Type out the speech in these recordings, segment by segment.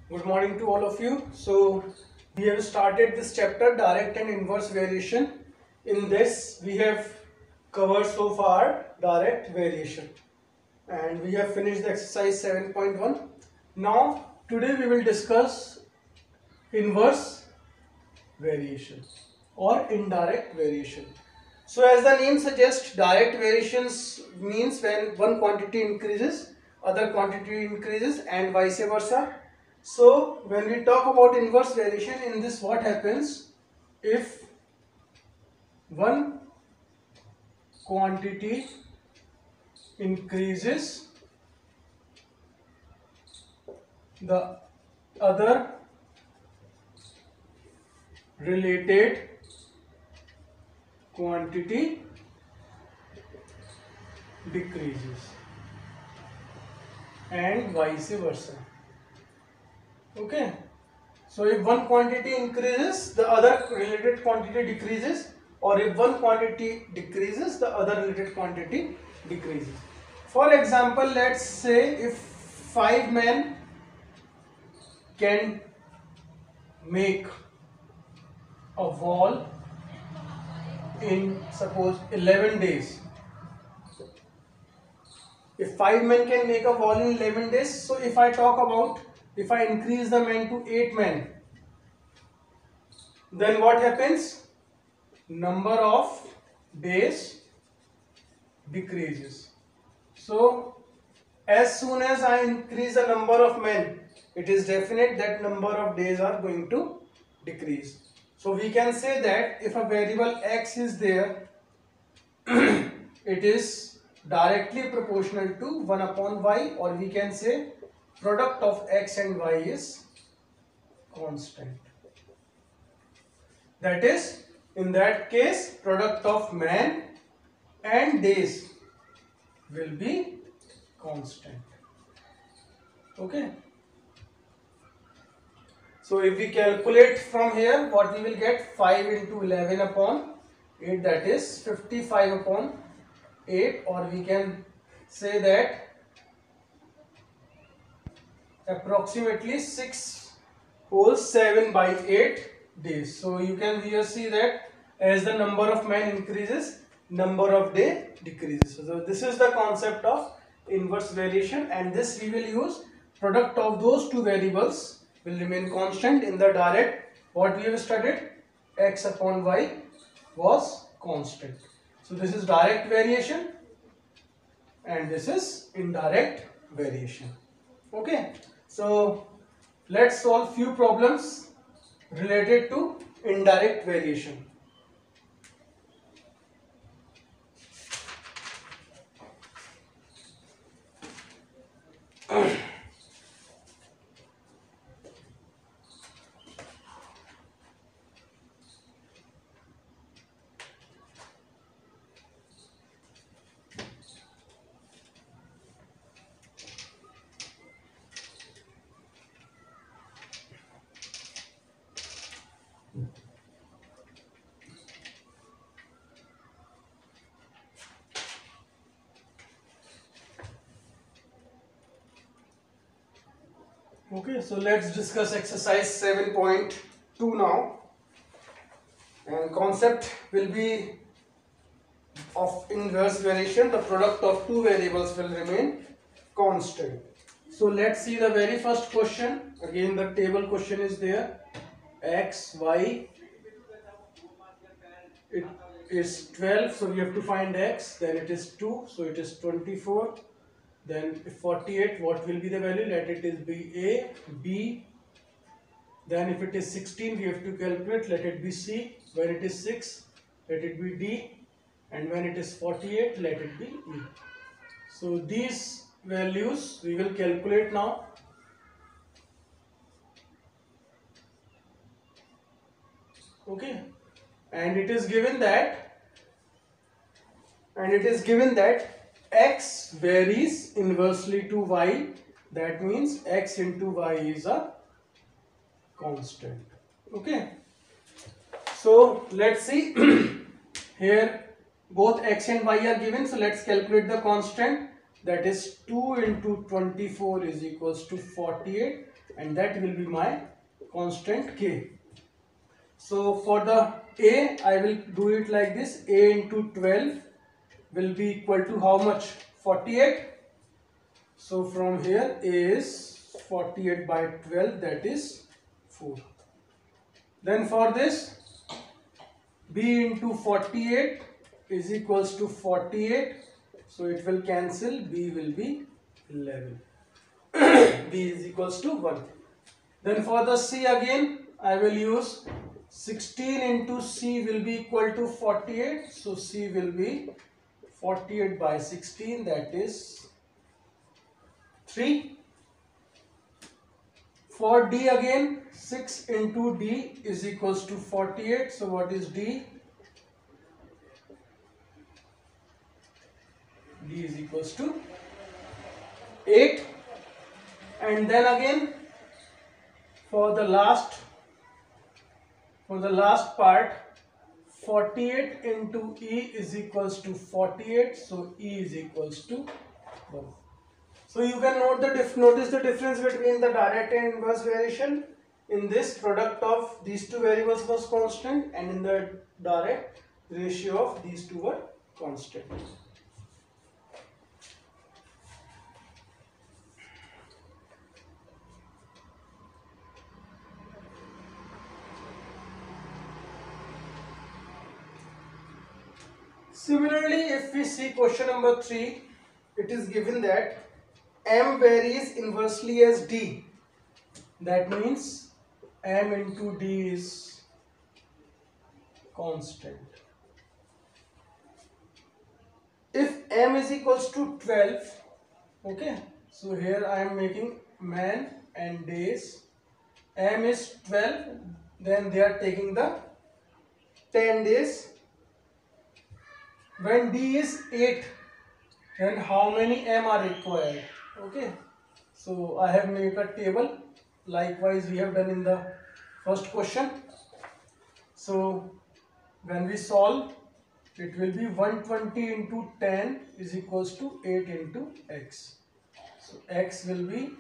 Good morning to all of you. So we have started this chapter, direct and inverse variation. In this we have covered so far direct variation and we have finished the exercise 7.1. Now today we will discuss inverse variation or indirect variation. So as the name suggests, direct variations means when one quantity increases, other quantity increases and vice versa. So when we talk about inverse variation, in this what happens if one quantity increases, the other related quantity decreases and vice versa. Okay. So if one quantity increases, the other related quantity decreases, or if one quantity decreases, the other related quantity decreases. For example, let's say if 5 men can make a wall in suppose 11 days. If 5 men can make a wall in 11 days, so if I talk about, if I increase the men to 8 men, then what happens? Number of days decreases. So as soon as I increase the number of men, it is definite that number of days are going to decrease. So we can say that if a variable x is there, it is directly proportional to 1 upon y, or we can say product of x and y is constant. That is, in that case, product of man and days will be constant. Okay. So if we calculate from here, what we will get? 5 into 11 upon 8, that is 55 upon 8, or we can say that approximately 6 whole 7 by 8 days. So you can here see that as the number of men increases, number of day decreases. So this is the concept of inverse variation, and this we will use product of those two variables will remain constant. In the direct, what we have studied, x upon y was constant. So this is direct variation and this is indirect variation. Okay, so let's solve few problems related to indirect variation. Okay, so let's discuss exercise 7.2 now, and concept will be of inverse variation. The product of two variables will remain constant. So let's see the very first question. Again the table question is there. X, Y, it is 12, so we have to find x, then it is 2, so it is 24. Then if 48, what will be the value? Let it is be A, B. Then if it is 16, we have to calculate, let it be C. When it is 6, let it be D. And when it is 48, let it be E. So these values we will calculate now. Okay, and it is given that x varies inversely to y. That means x into y is a constant. Okay, so let's see. Here both x and y are given, so let's calculate the constant. That is 2 into 24 is equals to 48. and that will be my constant K. So for the A, I will do it like this: A into 12 will be equal to how much? 48. So from here A is 48 by 12, that is 4. Then for this, B into 48 is equals to 48. So it will cancel, B will be 11. B is equals to 1. Then for the C again, I will use 16 into C will be equal to 48. So C will be 48 by 16, that is 3. For D again, 6 into D is equals to 48. So what is D? D is equals to 8. And then again, for the last part, 48 into E is equals to 48. So E is equals to 1. So you can notice the difference between the direct and inverse variation. In this, product of these two variables was constant, and in the direct, ratio of these two were constant. Similarly, if we see question number 3, it is given that M varies inversely as D. That means M into D is constant. If M is equals to 12, okay, so here I am making man and days. M is 12, then they are taking the 10 days. When D is 8, then how many M are required? Okay, so I have made a table. Likewise, we have done in the first question. So when we solve, it will be 120 into 10 is equals to 8 into x. So x will be,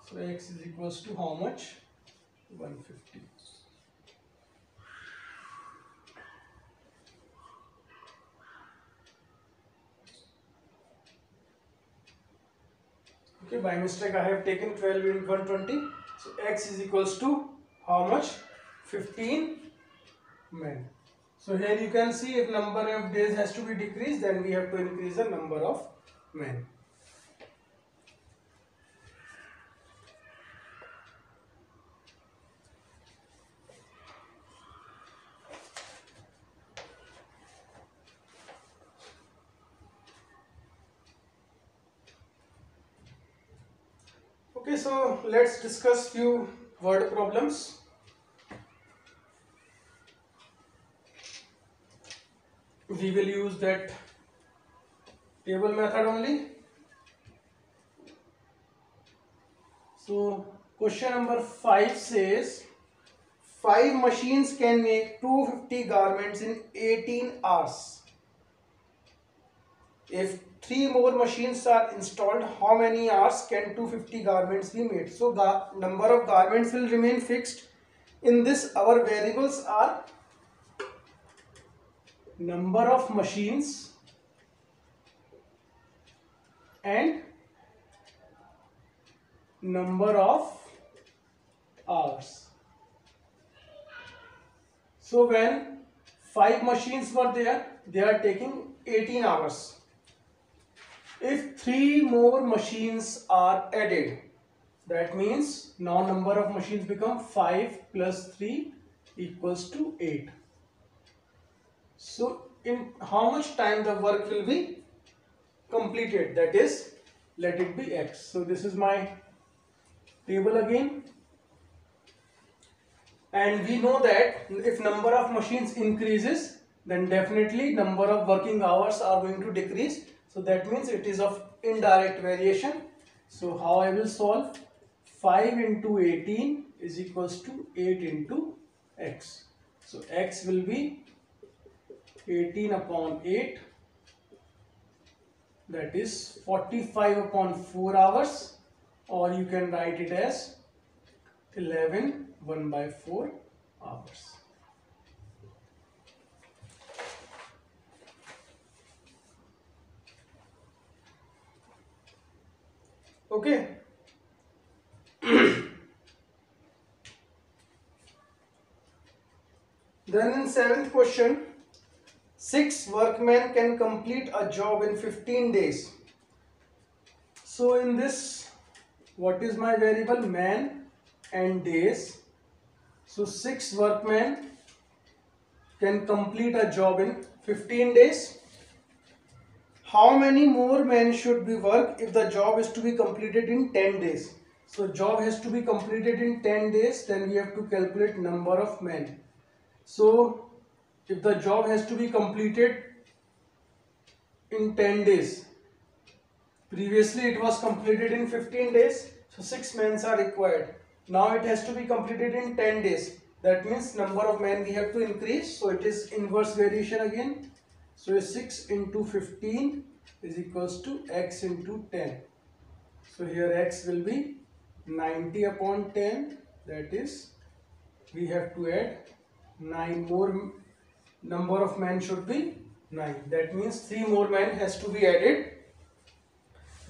so x is equals to how much? 150. Okay, by mistake I have taken 12 into 120. So x is equals to how much? 15 men. So here you can see, if number of days has to be decreased, then we have to increase the number of men. Okay, so let's discuss few word problems. We will use that table method only. So question number 5 says 5 machines can make 250 garments in 18 hours. If 3 more machines are installed, how many hours can 250 garments be made? So the number of garments will remain fixed. In this, our variables are number of machines and number of hours. So when 5 machines were there, they are taking 18 hours. If 3 more machines are added, that means now number of machines become 5 plus 3 equals to 8. So in how much time the work will be completed? That is, let it be x. So this is my table again. And we know that if number of machines increases, then definitely number of working hours are going to decrease. So that means it is of indirect variation. So how I will solve? 5 into 18 is equals to 8 into x. So x will be 18 upon 8. that is 45 upon 4 hours, or you can write it as 11 1 by 4 hours. Okay. Then in 7th question, 6 workmen can complete a job in 15 days. So in this, what is my variable? Man and days. So 6 workmen can complete a job in 15 days. How many more men should be work if the job is to be completed in 10 days? So job has to be completed in 10 days, then we have to calculate number of men. So if the job has to be completed in 10 days, previously it was completed in 15 days, so 6 men are required. Now it has to be completed in 10 days. That means number of men we have to increase. So it is inverse variation again. So 6 into 15 is equals to x into 10. So here x will be 90 upon 10. That is, we have to add 9 more. Number of men should be 9. That means 3 more men has to be added.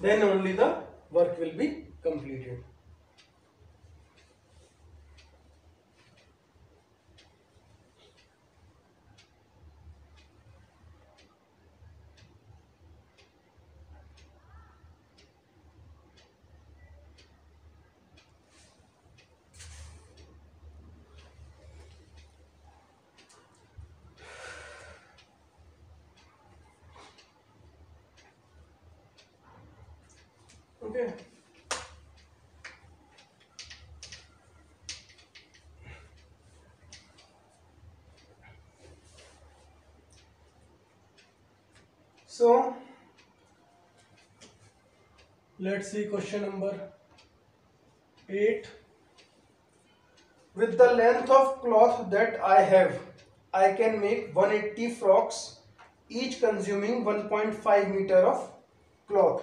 Then only the work will be completed. Okay. So let's see question number 8. With the length of cloth that I have, I can make 180 frocks, each consuming 1.5 meter of cloth.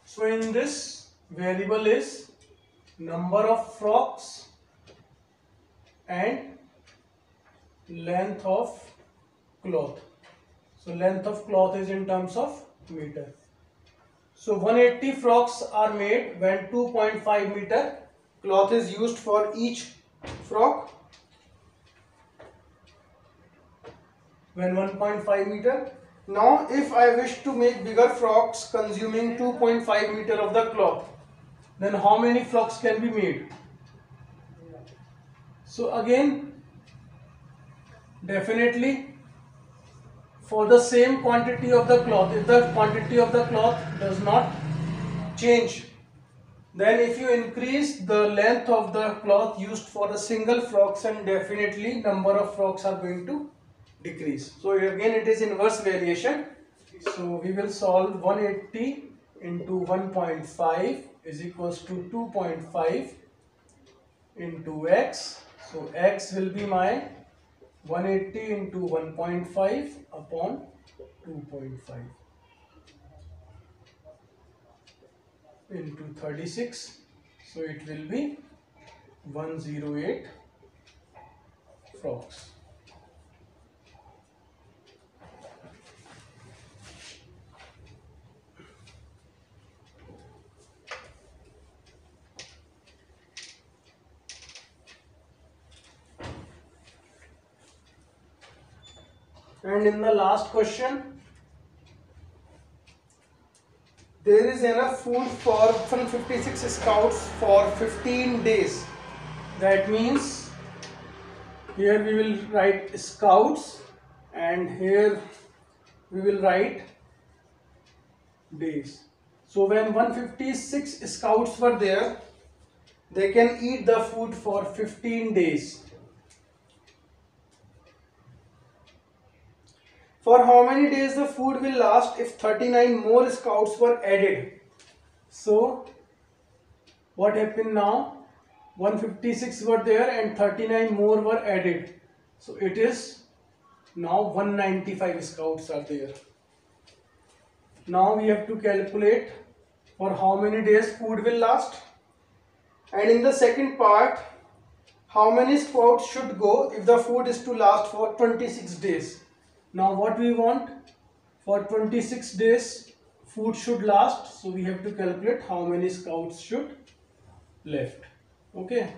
So in this, variable is number of frocks and length of cloth. So length of cloth is in terms of meter. So 180 frocks are made when 2.5 meter cloth is used for each frock. When 1.5 meter. Now if I wish to make bigger frocks consuming 2.5 meter of the cloth, then how many frocks can be made? So again, definitely for the same quantity of the cloth, if the quantity of the cloth does not change, then if you increase the length of the cloth used for a single frocks, and definitely number of frocks are going to decrease. So again it is inverse variation. So we will solve 180 into 1.5 is equals to 2.5 into x. So x will be my 180 into 1.5 upon 2.5 into 36. So it will be 108 frocks. And in the last question, there is enough food for 156 scouts for 15 days. That means here we will write scouts and here we will write days. So when 156 scouts were there, they can eat the food for 15 days. For how many days the food will last if 39 more scouts were added? So what happened now? 156 were there and 39 more were added. So it is now 195 scouts are there. Now we have to calculate for how many days food will last. And in the second part, how many scouts should go if the food is to last for 26 days. Now what we want, for 26 days food should last, so we have to calculate how many scouts should left. Okay,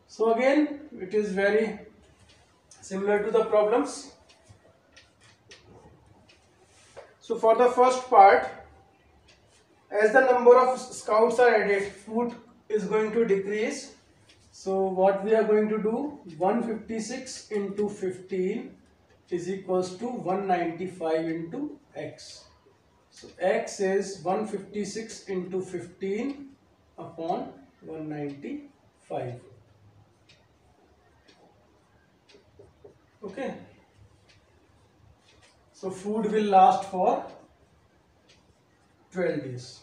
so again it is very similar to the problems. So for the first part, as the number of scouts are added, food is going to decrease. So what we are going to do, 156 into 15 is equals to 195 into x. So x is 156 into 15 upon 195. Okay. So food will last for 12 days.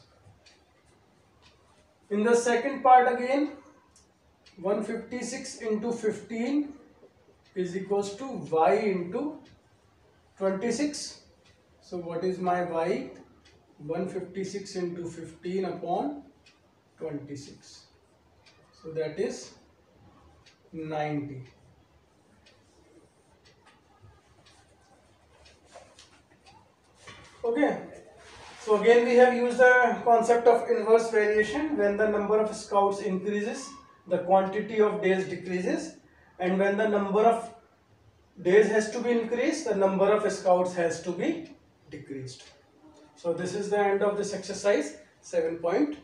In the second part again, 156 into 15 is equals to y into 26. So what is my y? 156 into 15 upon 26. So that is 90. Okay. So again we have used the concept of inverse variation. When the number of scouts increases, the quantity of days decreases, and when the number of days has to be increased, the number of scouts has to be decreased. So this is the end of this exercise 7.2.